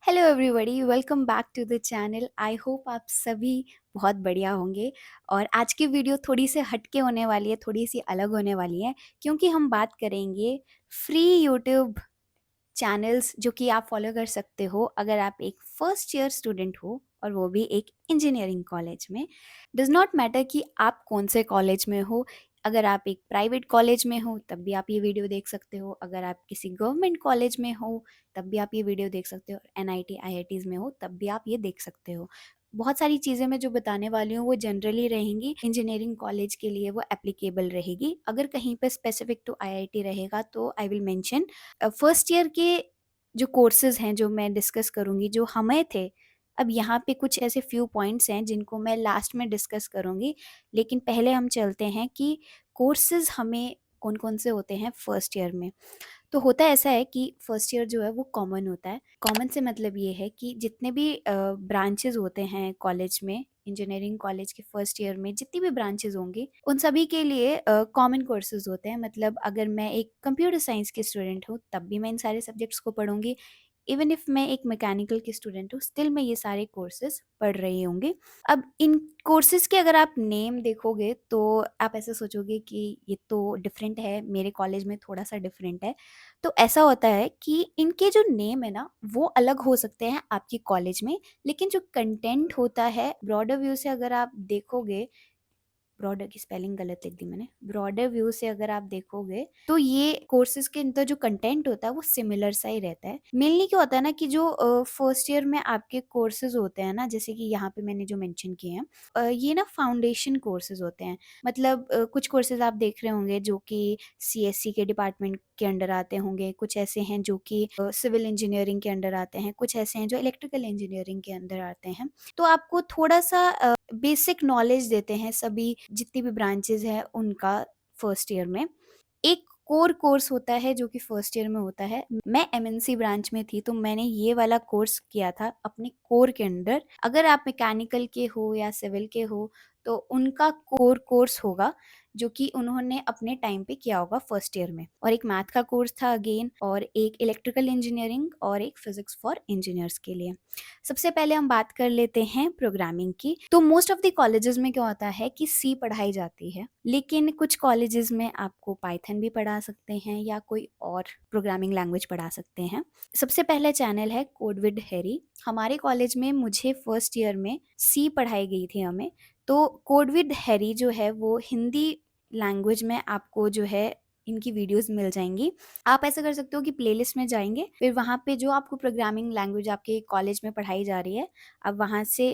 Hello everybody, welcome back to the channel. I hope आप सभी बहुत बढ़िया होंगे। और आज की वीडियो थोड़ी सी हटके होने वाली है, थोड़ी सी अलग होने वाली है, क्योंकि हम बात करेंगे फ्री यूट्यूब चैनल्स जो कि आप फॉलो कर सकते हो अगर आप एक फर्स्ट ईयर स्टूडेंट हो, और वो भी एक इंजीनियरिंग कॉलेज में। डज नॉट मैटर कि आप कौन से कॉलेज में हो। अगर आप एक प्राइवेट कॉलेज में हो तब भी आप ये वीडियो देख सकते हो, अगर आप किसी गवर्नमेंट कॉलेज में हो तब भी आप ये वीडियो देख सकते हो, एनआईटी आईआईटीज में हो तब भी आप ये देख सकते हो। बहुत सारी चीज़ें मैं जो बताने वाली हूँ वो जनरली रहेंगी, इंजीनियरिंग कॉलेज के लिए वो एप्लीकेबल रहेगी। अगर कहीं पे स्पेसिफिक टू आईआईटी रहेगा तो I will mention. First year के जो कोर्सेज हैं जो मैं डिस्कस करूँगी जो हमें थे, अब यहाँ पे कुछ ऐसे फ्यू पॉइंट्स हैं जिनको मैं लास्ट में डिस्कस करूँगी। लेकिन पहले हम चलते हैं कि कोर्सेज हमें कौन कौन से होते हैं फर्स्ट ईयर में। तो होता ऐसा है कि फर्स्ट ईयर जो है वो कॉमन होता है। कॉमन से मतलब ये है कि जितने भी ब्रांचेज होते हैं कॉलेज में, इंजीनियरिंग कॉलेज के फर्स्ट ईयर में जितनी भी ब्रांचेज होंगी उन सभी के लिए कॉमन कोर्सेज होते हैं। मतलब अगर मैं एक कंप्यूटर साइंस की स्टूडेंट हूँ तब भी मैं इन सारे सब्जेक्ट्स को पढ़ूंगी। इवन इफ मैं एक मैकेनिकल की स्टूडेंट हूँ स्टिल मैं ये सारे कोर्सेज पढ़ रही होंगी। अब इन कोर्सेज के अगर आप नेम देखोगे तो आप ऐसे सोचोगे कि ये तो डिफरेंट है, मेरे कॉलेज में थोड़ा सा डिफरेंट है। तो ऐसा होता है कि इनके जो नेम है ना वो अलग हो सकते हैं आपकी कॉलेज में, लेकिन जो कंटेंट होता है ब्रॉडर व्यू से अगर आप देखोगे, ब्रॉडर की स्पेलिंग गलत लिख दी मैंने, ब्रॉडर व्यू से अगर आप देखोगे तो ये कोर्सेज के अंदर जो कंटेंट होता है वो सिमिलर सा ही रहता है। मेनली क्या होता है ना कि जो फर्स्ट ईयर में आपके कोर्सेज होते हैं ना, जैसे कि यहाँ पे मैंने जो मेंशन किए हैं, ये ना फाउंडेशन कोर्सेज होते हैं। मतलब कुछ कोर्सेज आप देख रहे होंगे जो कि सीएससी के डिपार्टमेंट के अंडर आते होंगे, कुछ ऐसे हैं जो कि सिविल इंजीनियरिंग के अंडर आते हैं, कुछ ऐसे हैं जो इलेक्ट्रिकल इंजीनियरिंग के अंदर आते हैं। तो आपको थोड़ा सा बेसिक नॉलेज देते हैं सभी जितनी भी ब्रांचेज हैं उनका फर्स्ट ईयर में। एक कोर कोर्स होता है जो कि फर्स्ट ईयर में होता है। मैं एमएनसी ब्रांच में थी तो मैंने ये वाला कोर्स किया था अपने कोर के अंदर। अगर आप मैकेनिकल के हो या सिविल के हो तो उनका कोर कोर्स होगा जो कि उन्होंने अपने टाइम पे किया होगा फर्स्ट ईयर में। और एक मैथ का कोर्स था अगेन, और एक इलेक्ट्रिकल इंजीनियरिंग और एक फिजिक्स फॉर इंजीनियर्स के लिए। सबसे पहले हम बात कर लेते हैं प्रोग्रामिंग की। तो मोस्ट ऑफ द कॉलेजेस में क्या होता है कि सी पढ़ाई जाती है, लेकिन कुछ कॉलेजेस में आपको पाइथन भी पढ़ा सकते हैं या कोई और प्रोग्रामिंग लैंग्वेज पढ़ा सकते हैं। सबसे पहले चैनल है कोड विद हैरी। हमारे कॉलेज में मुझे फर्स्ट ईयर में सी पढ़ाई गई थी हमें। तो कोड विद हैरी जो है वो हिंदी लैंग्वेज में आपको जो है इनकी वीडियोस मिल जाएंगी। आप ऐसा कर सकते हो कि प्लेलिस्ट में जाएंगे, फिर वहाँ पे जो आपको प्रोग्रामिंग लैंग्वेज आपके कॉलेज में पढ़ाई जा रही है आप वहाँ से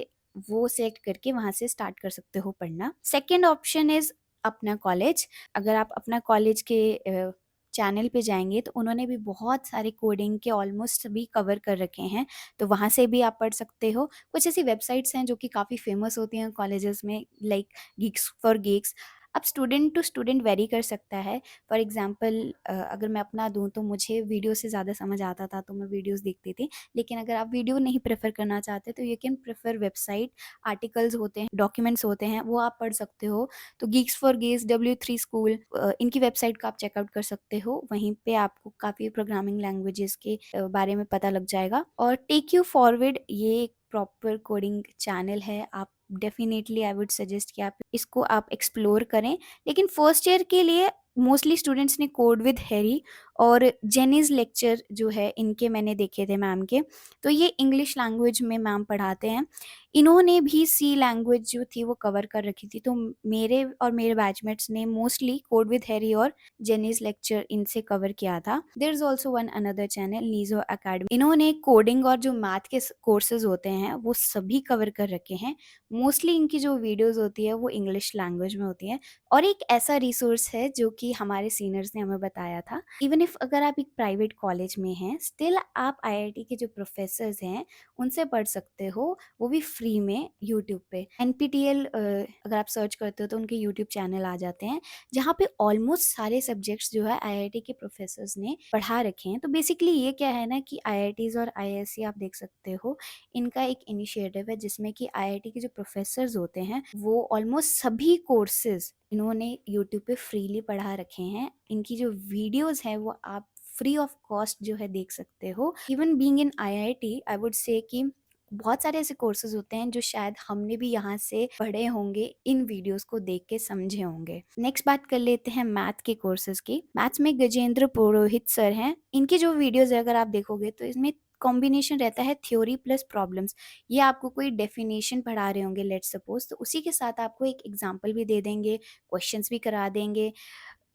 वो सेलेक्ट करके वहाँ से स्टार्ट कर सकते हो पढ़ना। सेकेंड ऑप्शन इज अपना कॉलेज। अगर आप अपना कॉलेज के चैनल पे जाएंगे तो उन्होंने भी बहुत सारे कोडिंग के ऑलमोस्ट सभी कवर कर रखे हैं, तो वहाँ से भी आप पढ़ सकते हो। कुछ ऐसी वेबसाइट्स हैं जो कि काफ़ी फेमस होती हैं कॉलेजेस में, लाइक गीक्स फॉर गीक्स। अब स्टूडेंट टू स्टूडेंट वेरी कर सकता है। फॉर एग्जांपल अगर मैं अपना दूं तो मुझे वीडियो से ज़्यादा समझ आता था तो मैं वीडियोस देखती थी। लेकिन अगर आप वीडियो नहीं प्रेफर करना चाहते तो you can prefer website. Articles होते हैं, डॉक्यूमेंट्स होते हैं, वो आप पढ़ सकते हो। तो geeks for geeks, W3 school, इनकी वेबसाइट का आप चेकआउट कर सकते हो। वहीं पे आपको काफ़ी प्रोग्रामिंग लैंग्वेजेस के बारे में पता लग जाएगा। और टेक यू फॉरवर्ड ये एक प्रॉपर कोडिंग चैनल है। आप डेफिनेटली आई वुड सजेस्ट कि आप इसको आप एक्सप्लोर करें। लेकिन फर्स्ट ईयर के लिए मोस्टली स्टूडेंट्स ने कोड विद हैरी और जेनीज लेक्चर जो है इनके मैंने देखे थे मैम के। तो ये इंग्लिश लैंग्वेज में मैम पढ़ाते हैं। इन्होंने भी सी लैंग्वेज जो थी वो कवर कर रखी थी। तो मेरे और मेरे बैचमेट्स ने मोस्टली कोड विद हैरी और जेनीज लेक्चर इनसे कवर किया था। There is also one another channel नीजो अकेडमी। इन्होंने कोडिंग और जो मैथ के कोर्सेज होते हैं वो सभी कवर कर रखे हैं। मोस्टली इनकी जो वीडियोस होती है वो इंग्लिश लैंग्वेज में होती है। और एक ऐसा रिसोर्स है जो कि हमारे सीनियर्स ने हमें बताया था, इवन इफ अगर आप एक प्राइवेट कॉलेज में हैं स्टिल आप आईआईटी के जो प्रोफेसर्स हैं उनसे पढ़ सकते हो, वो भी फ्री में यूट्यूब पे। एनपीटीएल अगर आप सर्च करते हो तो उनके यूट्यूब चैनल आ जाते हैं जहाँ पे ऑलमोस्ट सारे सब्जेक्ट्स जो है आईआईटी के प्रोफेसर्स ने पढ़ा रखे हैं। तो बेसिकली ये क्या है ना कि आईआईटीज और आईआईएससी आप देख सकते हो, इनका एक इनिशिएटिव है जिसमें कि आईआईटी के जो प्रोफेसर्स होते हैं वो ऑलमोस्ट सभी कोर्सेज इन्होंने यूट्यूब पे फ्रीली पढ़ा रखे हैं। इनकी जो वीडियोस हैं वो आप फ्री ऑफ कॉस्ट जो है देख सकते हो। Even being in IIT I would say कि बहुत सारे ऐसे कोर्सेज होते हैं जो शायद हमने भी यहाँ से पढ़े होंगे, इन वीडियोस को देख के समझे होंगे। नेक्स्ट बात कर लेते हैं मैथ के कोर्सेज की। मैथ्स में गजेंद्र पुरोहित सर हैं। इनकी जो वीडियोस है अगर आप देखोगे तो इसमें कॉम्बिनेशन रहता है थ्योरी प्लस प्रॉब्लम्स। ये आपको कोई डेफिनेशन पढ़ा रहे होंगे लेट्स सपोज, तो उसी के साथ आपको एक एग्जांपल भी दे देंगे, क्वेश्चंस भी करा देंगे।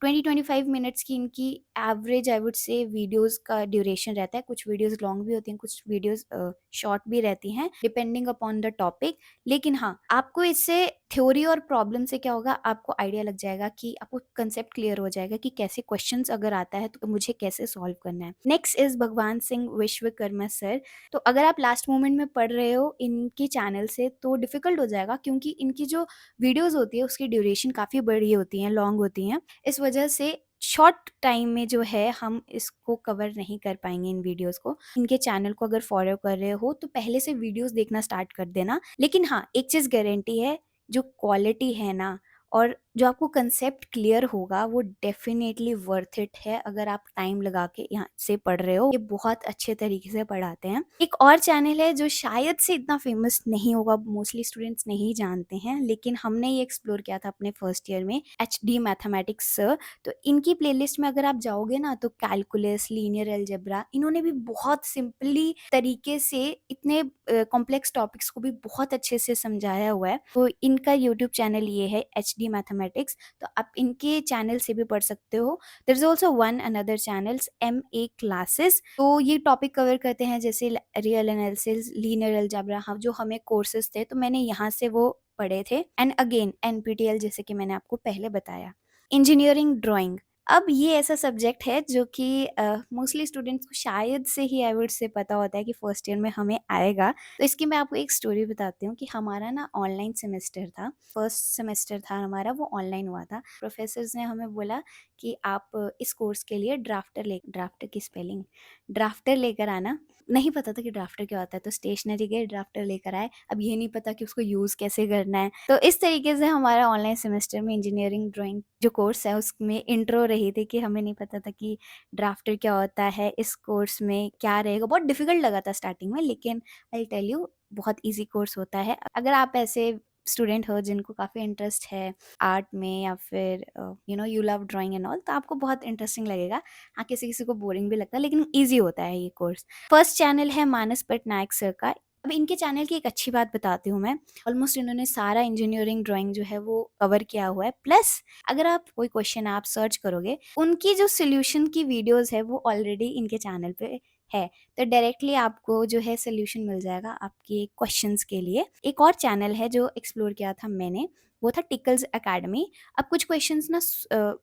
20-25 मिनट्स की इनकी average I would say videos का ड्यूरेशन रहता है। कुछ वीडियोस लॉन्ग भी होती हैं, कुछ वीडियोस शॉर्ट भी रहती हैं डिपेंडिंग अपॉन द टॉपिक। लेकिन हाँ, आपको इससे थ्योरी और प्रॉब्लम से क्या होगा, आपको आइडिया लग जाएगा कि आपको कंसेप्ट क्लियर हो जाएगा कि कैसे क्वेश्चंस अगर आता है तो मुझे कैसे सॉल्व करना है। नेक्स्ट इज भगवान सिंह विश्वकर्मा सर। तो अगर आप लास्ट मोमेंट में पढ़ रहे हो इनके चैनल से तो डिफिकल्ट हो जाएगा, क्योंकि इनकी जो वीडियोस होती है उसकी ड्यूरेशन काफ़ी बड़ी होती हैं, लॉन्ग होती हैं। इस वजह से शॉर्ट टाइम में जो है हम इसको कवर नहीं कर पाएंगे इन वीडियोस को। इनके चैनल को अगर फॉलो कर रहे हो तो पहले से वीडियोस देखना स्टार्ट कर देना। लेकिन हाँ, एक चीज़ गारंटी है, जो क्वालिटी है ना और जो आपको कंसेप्ट क्लियर होगा वो डेफिनेटली वर्थ इट है। अगर आप टाइम लगा के यहाँ से पढ़ रहे हो, ये बहुत अच्छे तरीके से पढ़ाते हैं। एक और चैनल है जो शायद से इतना फेमस नहीं होगा, मोस्टली स्टूडेंट्स नहीं जानते हैं, लेकिन हमने ये एक्सप्लोर किया था अपने फर्स्ट ईयर में, HD मैथमेटिक्स। तो इनकी प्लेलिस्ट में अगर आप जाओगे ना तो कैलकुलस, लीनियर अलजेब्रा, इन्होंने भी बहुत सिंपली तरीके से इतने कॉम्प्लेक्स टॉपिक्स को भी बहुत अच्छे से समझाया हुआ है। तो इनका यूट्यूब चैनल ये है HD मैथमेटिक्स, तो आप इनके चैनल से भी पढ़ सकते हो। There is also one another channels MA classes. तो ये टॉपिक कवर करते हैं जैसे रियल एनालिसिस, लीनियर अलजेब्रा, हाँ जो हमें कोर्सेज थे तो मैंने यहाँ से वो पढ़े थे। एंड अगेन NPTEL, जैसे कि मैंने आपको पहले बताया। इंजीनियरिंग ड्राइंग, अब ये ऐसा सब्जेक्ट है जो कि मोस्टली स्टूडेंट्स को शायद से ही आई वुड से पता होता है कि फर्स्ट ईयर में हमें आएगा। तो इसकी मैं आपको एक स्टोरी बताती हूँ कि हमारा ना ऑनलाइन सेमेस्टर था, फर्स्ट सेमेस्टर था हमारा, वो ऑनलाइन हुआ था। प्रोफेसर्स ने हमें बोला कि आप इस कोर्स के लिए ड्राफ्टर की स्पेलिंग, ड्राफ्टर लेकर आना। नहीं पता था कि ड्राफ्टर क्या होता है, तो स्टेशनरी गए, ड्राफ्टर लेकर आए। अब ये नहीं पता कि उसको यूज़ कैसे करना है। तो इस तरीके से हमारा ऑनलाइन सेमेस्टर में इंजीनियरिंग ड्राइंग जो कोर्स है उसमें इंट्रो रही थी कि हमें नहीं पता था कि ड्राफ्टर क्या होता है, इस कोर्स में क्या रहेगा। बहुत डिफिकल्ट लगा था स्टार्टिंग में, लेकिन आई टेल यू बहुत इजी कोर्स होता है। अगर आप ऐसे स्टूडेंट हो जिनको काफ़ी इंटरेस्ट है आर्ट में, या फिर you love drawing and all, तो आपको बहुत इंटरेस्टिंग लगेगा। हाँ, किसी किसी को बोरिंग भी लगता है, लेकिन ईजी होता है ये कोर्स। फर्स्ट चैनल है मानस पटनायक सर का। अब इनके चैनल की एक अच्छी बात बताती हूँ मैं। ऑलमोस्ट इन्होंने सारा इंजीनियरिंग ड्राइंग जो है वो कवर किया हुआ है। प्लस अगर आप कोई क्वेश्चन आप सर्च करोगे, उनकी जो सोल्यूशन की वीडियोस है वो ऑलरेडी इनके चैनल पे है, तो डायरेक्टली आपको जो है सोल्यूशन मिल जाएगा आपके क्वेश्चंस के लिए। एक और चैनल है जो एक्सप्लोर किया था मैंने, वो था टिकल्स एकेडमी। अब कुछ क्वेश्चंस ना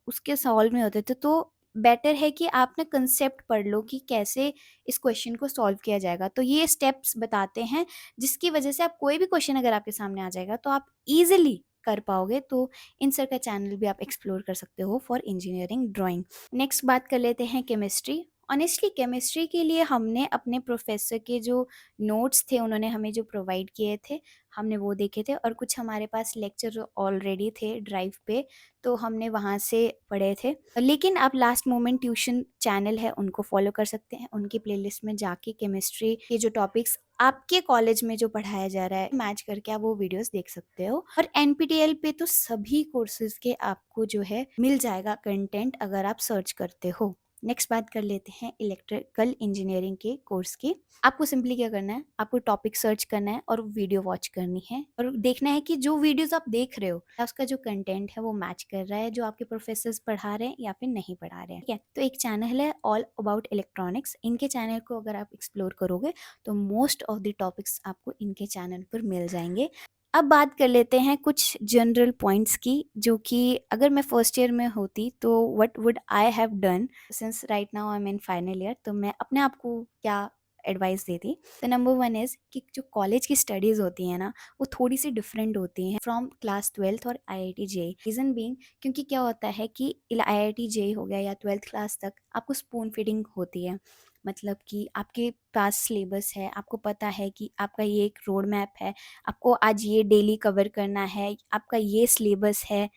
उसके सॉल्व में होते थे, तो बेटर है कि आप ना कंसेप्ट पढ़ लो कि कैसे इस क्वेश्चन को सॉल्व किया जाएगा। तो ये स्टेप्स बताते हैं जिसकी वजह से आप कोई भी क्वेश्चन अगर आपके सामने आ जाएगा तो आप इजीली कर पाओगे। तो इन सर का चैनल भी आप एक्सप्लोर कर सकते हो फॉर इंजीनियरिंग ड्राइंग। नेक्स्ट बात कर लेते हैं केमिस्ट्री। ऑनेस्टली केमिस्ट्री के लिए हमने अपने प्रोफेसर के जो नोट्स थे, उन्होंने हमें जो प्रोवाइड किए थे, हमने वो देखे थे, और कुछ हमारे पास लेक्चर ऑलरेडी थे ड्राइव पे, तो हमने वहाँ से पढ़े थे। लेकिन आप लास्ट मोमेंट ट्यूशन चैनल है उनको फॉलो कर सकते हैं। उनकी प्लेलिस्ट में जाके केमिस्ट्री के जो टॉपिक्स आपके कॉलेज में जो पढ़ाया जा रहा है मैच करके आप वो वीडियोस देख सकते हो। और NPTEL पे तो सभी कोर्सेज के आपको जो है मिल जाएगा कंटेंट अगर आप सर्च करते हो। नेक्स्ट बात कर लेते हैं इलेक्ट्रिकल इंजीनियरिंग के कोर्स की। आपको सिंपली क्या करना है, आपको टॉपिक सर्च करना है और वीडियो वॉच करनी है, और देखना है कि जो वीडियोस आप देख रहे हो उसका जो कंटेंट है वो मैच कर रहा है जो आपके प्रोफेसर्स पढ़ा रहे हैं या फिर नहीं पढ़ा रहे हैं। ठीक है, तो एक चैनल है ऑल अबाउट इलेक्ट्रॉनिक्स। इनके चैनल को अगर आप एक्सप्लोर करोगे तो मोस्ट ऑफ द टॉपिक्स आपको इनके चैनल पर मिल जाएंगे। अब बात कर लेते हैं कुछ जनरल पॉइंट्स की, जो कि अगर मैं फर्स्ट ईयर में होती तो what would I have done. Since right now I am in final year, तो मैं अपने आप को क्या एडवाइस देती। तो नंबर वन इज़ कि जो कॉलेज की स्टडीज़ होती हैं ना वो थोड़ी सी डिफरेंट होती हैं फ्रॉम क्लास 12th और IIT JEE। रीज़न बीइंग, क्योंकि क्या होता है कि IIT JEE हो गया या 12th क्लास तक आपको स्पून फीडिंग होती है। मतलब कि आपके पास सिलेबस है, आपको पता है कि आपका ये एक रोड मैप है, आपको आज ये डेली कवर करना है, आपका ये सिलेबस है।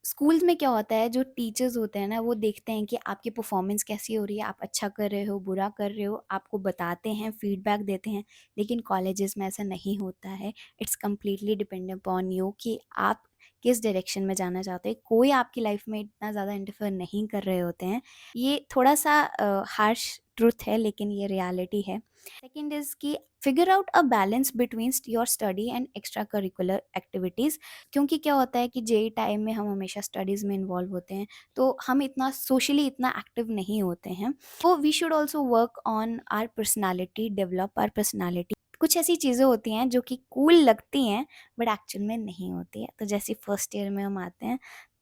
स्कूल्स में क्या होता है, जो टीचर्स होते हैं ना, वो देखते हैं कि आपकी परफॉर्मेंस कैसी हो रही है, आप अच्छा कर रहे हो, बुरा कर रहे हो, आपको बताते हैं, फीडबैक देते हैं। लेकिन कॉलेजेस में ऐसा नहीं होता है। It's completely depend upon you कि आप किस डायरेक्शन में जाना चाहते हैं। कोई आपकी लाइफ में इतना ज़्यादा इंटरफेयर नहीं कर रहे होते हैं। ये थोड़ा सा हार्श ट्रुथ है, लेकिन ये रियलिटी है। सेकेंड इज़ कि figure out a balance between your study and extra curricular activities. क्योंकि क्या होता है कि जेई टाइम में हम हमेशा स्टडीज़ में इन्वॉल्व होते हैं, तो हम इतना सोशली इतना एक्टिव नहीं होते हैं। तो we should also work on our personality, develop our personality. कुछ ऐसी चीज़ें होती हैं जो कि कूल लगती हैं, बट एक्चुअल में नहीं होती है। तो जैसे फर्स्ट ईयर में हम आते हैं,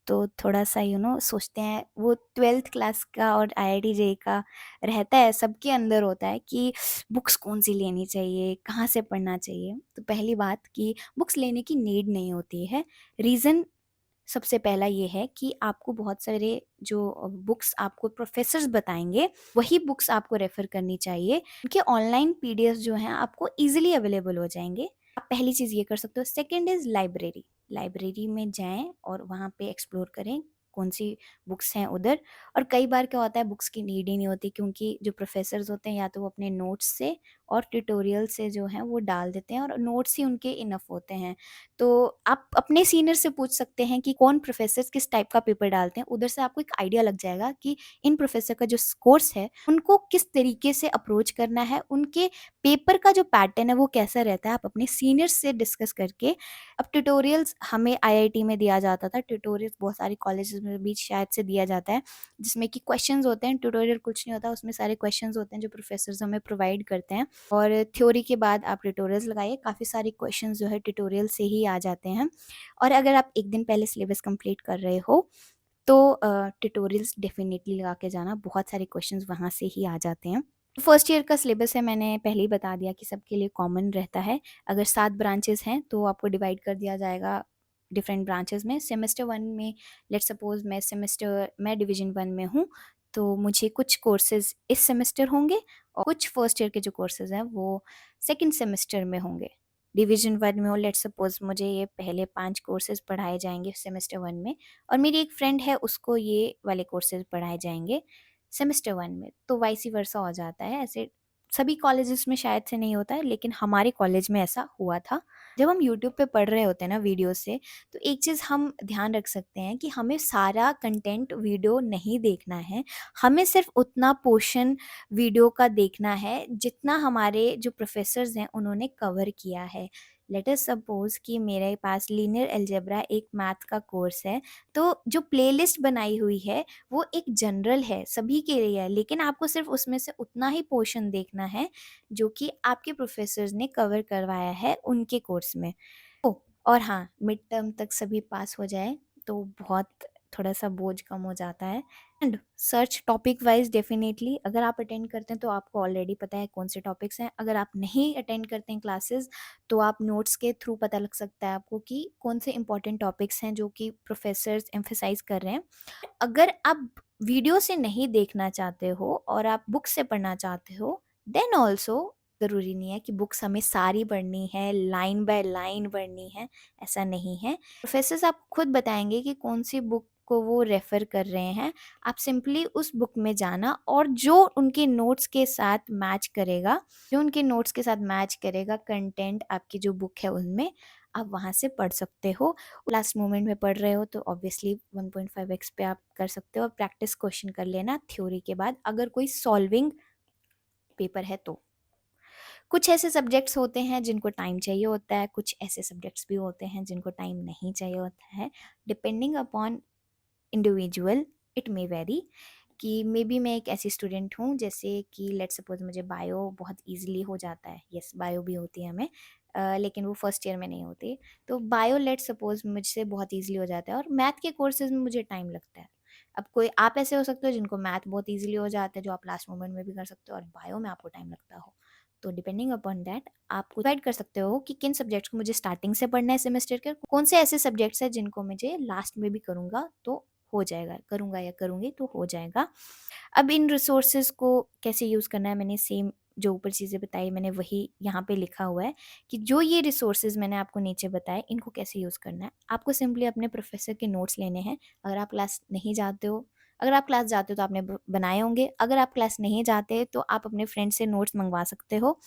तो थोड़ा सा सोचते हैं, वो 12th क्लास का और आईआईटी जेई का रहता है, सबके अंदर होता है कि बुक्स कौन सी लेनी चाहिए, कहाँ से पढ़ना चाहिए। तो पहली बात कि बुक्स लेने की नीड नहीं होती है। रीज़न सबसे पहला ये है कि आपको बहुत सारे जो बुक्स आपको प्रोफेसर्स बताएंगे, वही बुक्स आपको रेफर करनी चाहिए। उनके ऑनलाइन पीडीएफ जो हैं आपको इजीली अवेलेबल हो जाएंगे। आप पहली चीज़ ये कर सकते हो। Second is library. लाइब्रेरी में जाएं और वहाँ पे एक्सप्लोर करें कौन सी बुक्स हैं उधर। और कई बार क्या होता है, बुक्स की नीड ही नहीं होती, क्योंकि जो प्रोफेसर्स होते हैं या तो वो अपने नोट्स से और ट्यूटोरियल से जो हैं वो डाल देते हैं, और नोट्स ही उनके इनफ होते हैं। तो आप अपने सीनियर से पूछ सकते हैं कि कौन प्रोफेसर किस टाइप का पेपर डालते हैं। उधर से आपको एक आइडिया लग जाएगा कि इन प्रोफेसर का जो कोर्स है उनको किस तरीके से अप्रोच करना है, उनके पेपर का जो पैटर्न है वो कैसा रहता है। आप अपने सीनियर्स से डिस्कस करके। अब ट्यूटोरियल्स हमें आईआईटी में दिया जाता था, ट्यूटोरियल्स बहुत सारे कॉलेजेस में भी शायद से दिया जाता है, जिसमें कि क्वेश्चंस होते हैं। ट्यूटोरियल कुछ नहीं होता, उसमें सारे क्वेश्चंस होते हैं जो प्रोफेसर्स हमें प्रोवाइड करते हैं। और थ्योरी के बाद आप ट्यूटोरियल्स लगाइए, काफ़ी सारे क्वेश्चंस जो है ट्यूटोरियल से ही आ जाते हैं। और अगर आप एक दिन पहले सिलेबस कंप्लीट कर रहे हो, तो ट्यूटोरियल्स डेफिनेटली लगा के जाना, बहुत सारे क्वेश्चंस वहाँ से ही आ जाते हैं। फर्स्ट ईयर का सिलेबस है, मैंने पहले ही बता दिया कि सबके लिए कॉमन रहता है। अगर 7 ब्रांचेस हैं तो आपको डिवाइड कर दिया जाएगा डिफरेंट ब्रांचेस में। सेमेस्टर 1 में, लेट्स सपोज मैं डिवीजन 1 में हूँ, तो मुझे कुछ कोर्सेज इस सेमेस्टर होंगे और कुछ फर्स्ट ईयर के जो कोर्सेज हैं वो सेकंड सेमेस्टर में होंगे। डिवीजन 1 में हो, लेट्स सपोज मुझे ये पहले 5 कोर्सेज पढ़ाए जाएंगे सेमेस्टर 1 में, और मेरी एक फ्रेंड है उसको ये वाले कोर्सेज पढ़ाए जाएंगे सेमेस्टर 1 में। तो वाइसी वर्सा हो जाता है। ऐसे सभी कॉलेजेस में शायद से नहीं होता है, लेकिन हमारे कॉलेज में ऐसा हुआ था। जब हम यूट्यूब पे पढ़ रहे होते हैं ना वीडियो से, तो एक चीज़ हम ध्यान रख सकते हैं कि हमें सारा कंटेंट वीडियो नहीं देखना है। हमें सिर्फ उतना पोर्शन वीडियो का देखना है जितना हमारे जो प्रोफेसर्स हैं उन्होंने कवर किया है। लेट अस सपोज कि मेरे पास लीनियर अलजेब्रा एक मैथ का कोर्स है, तो जो प्लेलिस्ट बनाई हुई है वो एक जनरल है, सभी के लिए है, लेकिन आपको सिर्फ उसमें से उतना ही पोर्शन देखना है जो कि आपके प्रोफेसर्स ने कवर करवाया है उनके कोर्स में। ओ, और हाँ, मिड टर्म तक सभी पास हो जाए तो बहुत थोड़ा सा बोझ कम हो जाता है। And search topic wise definitely, अगर आप अटेंड करते हैं तो आपको ऑलरेडी पता है कौन से टॉपिक्स हैं। अगर आप नहीं अटेंड करते हैं क्लासेस, तो आप नोट्स के थ्रू पता लग सकता है आपको कि कौन से इंपॉर्टेंट टॉपिक्स हैं जो कि प्रोफेसर्स एम्फेसाइज कर रहे हैं। अगर आप वीडियो से नहीं देखना चाहते हो और आप बुक से पढ़ना चाहते हो, देन ऑल्सो ज़रूरी नहीं है कि बुक्स हमें सारी पढ़नी है, लाइन बाय लाइन पढ़नी है, ऐसा नहीं है। प्रोफेसर्स आपको खुद बताएंगे कि कौन सी बुक को वो रेफ़र कर रहे हैं। आप सिंपली उस बुक में जाना और जो उनके नोट्स के साथ मैच करेगा, कंटेंट आपकी जो बुक है उनमें, आप वहाँ से पढ़ सकते हो। लास्ट मोमेंट में पढ़ रहे हो तो ऑब्वियसली 1.5x पे आप कर सकते हो, और प्रैक्टिस क्वेश्चन कर लेना थ्योरी के बाद, अगर कोई सॉल्विंग पेपर है तो। कुछ ऐसे सब्जेक्ट्स होते हैं जिनको टाइम चाहिए होता है, कुछ ऐसे सब्जेक्ट्स भी होते हैं जिनको टाइम नहीं चाहिए होता है। Depending upon individual it may very, कि मे बी मैं एक ऐसी स्टूडेंट हूँ, जैसे कि लेट्स सपोज मुझे बायो बहुत इजीली हो जाता है। यस, बायो भी होती है हमें, लेकिन वो फर्स्ट ईयर में नहीं होती। तो बायो लेट्स सपोज मुझसे बहुत इजीली हो जाता है, और मैथ के कोर्सेज में मुझे टाइम लगता है। अब कोई आप ऐसे हो सकते हो जिनको मैथ बहुत इजीली हो जाता है, जो आप लास्ट मोमेंट में भी कर सकते हो, और बायो में आपको टाइम लगता हो। तो डिपेंडिंग अपॉन दैट आप डिसाइड कर सकते हो कि किन सब्जेक्ट्स को मुझे स्टार्टिंग से पढ़ना है सेमेस्टर के, कौन से ऐसे सब्जेक्ट्स हैं जिनको मुझे लास्ट में भी करूँगा तो हो जाएगा, करूँगा या करूँगी तो हो जाएगा। अब इन रिसोर्सेज को कैसे यूज़ करना है, मैंने सेम जो ऊपर चीज़ें बताई मैंने वही यहाँ पे लिखा हुआ है कि जो ये रिसोर्सेज मैंने आपको नीचे बताए इनको कैसे यूज़ करना है। आपको सिंपली अपने प्रोफेसर के नोट्स लेने हैं। अगर आप क्लास नहीं जाते हो, अगर आप क्लास जाते हो तो आपने बनाए होंगे, अगर आप क्लास नहीं जाते तो आप अपने फ्रेंड से नोट्स मंगवा सकते हो।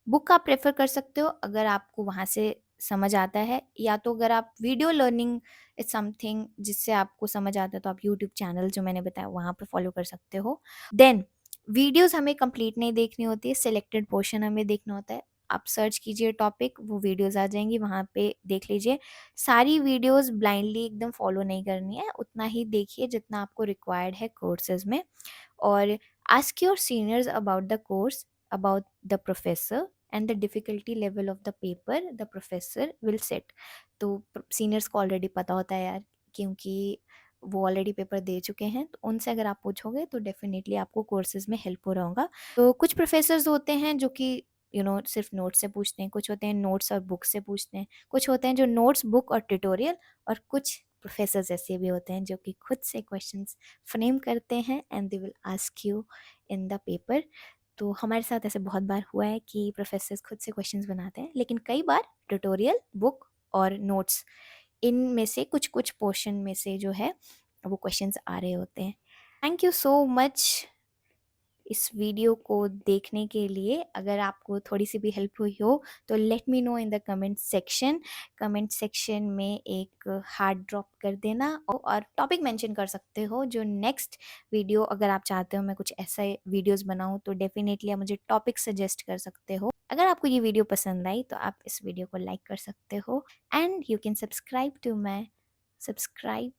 बुक आप प्रेफर कर सकते हो अगर आपको वहाँ से समझ आता है, या तो अगर आप वीडियो लर्निंग इज समथिंग जिससे आपको समझ आता है तो आप यूट्यूब चैनल जो मैंने बताया वहाँ पे फॉलो कर सकते हो। देन वीडियोस हमें कंप्लीट नहीं देखनी होती है, सिलेक्टेड पोर्शन हमें देखना होता है। आप सर्च कीजिए टॉपिक, वो वीडियोस आ जाएंगी, वहाँ पे देख लीजिए। सारी वीडियोस ब्लाइंडली एकदम फॉलो नहीं करनी है, उतना ही देखिए जितना आपको रिक्वायर्ड है कोर्सेज में। और ask your seniors about the course, about the professor and the difficulty level of the paper the professor will set। तो सीनियर्स को ऑलरेडी पता होता है यार, क्योंकि वो ऑलरेडी पेपर दे चुके हैं, तो उनसे अगर आप पूछोगे तो डेफिनेटली आपको कोर्सेज में हेल्प हो रहा होगा। तो कुछ प्रोफेसर्स होते हैं जो कि सिर्फ नोट्स से पूछते हैं, कुछ होते हैं नोट्स और बुक से पूछते हैं, कुछ होते हैं जो नोट्स बुक और ट्यूटोरियल, और कुछ प्रोफेसर्स ऐसे भी होते हैं जो कि खुद से क्वेश्चंस फ्रेम करते हैं and they will ask you in the paper. तो हमारे साथ ऐसे बहुत बार हुआ है कि प्रोफेसर्स खुद से क्वेश्चंस बनाते हैं, लेकिन कई बार ट्यूटोरियल बुक और नोट्स इनमें से कुछ कुछ पोर्शन में से जो है वो क्वेश्चंस आ रहे होते हैं। थैंक यू सो मच इस वीडियो को देखने के लिए। अगर आपको थोड़ी सी भी हेल्प हुई हो तो let me know in the comment section. Comment section में एक हार्ट ड्रॉप कर देना, और टॉपिक मेंशन कर सकते हो जो नेक्स्ट वीडियो, अगर आप चाहते हो मैं कुछ ऐसा वीडियोस बनाऊं तो डेफिनेटली आप मुझे टॉपिक सजेस्ट कर सकते हो। अगर आपको ये वीडियो पसंद आई तो आप इस वीडियो को लाइक कर सकते हो, and you can subscribe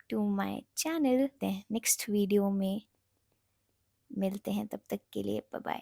to my channel. Next video में मिलते हैं, तब तक के लिए बाय बाय।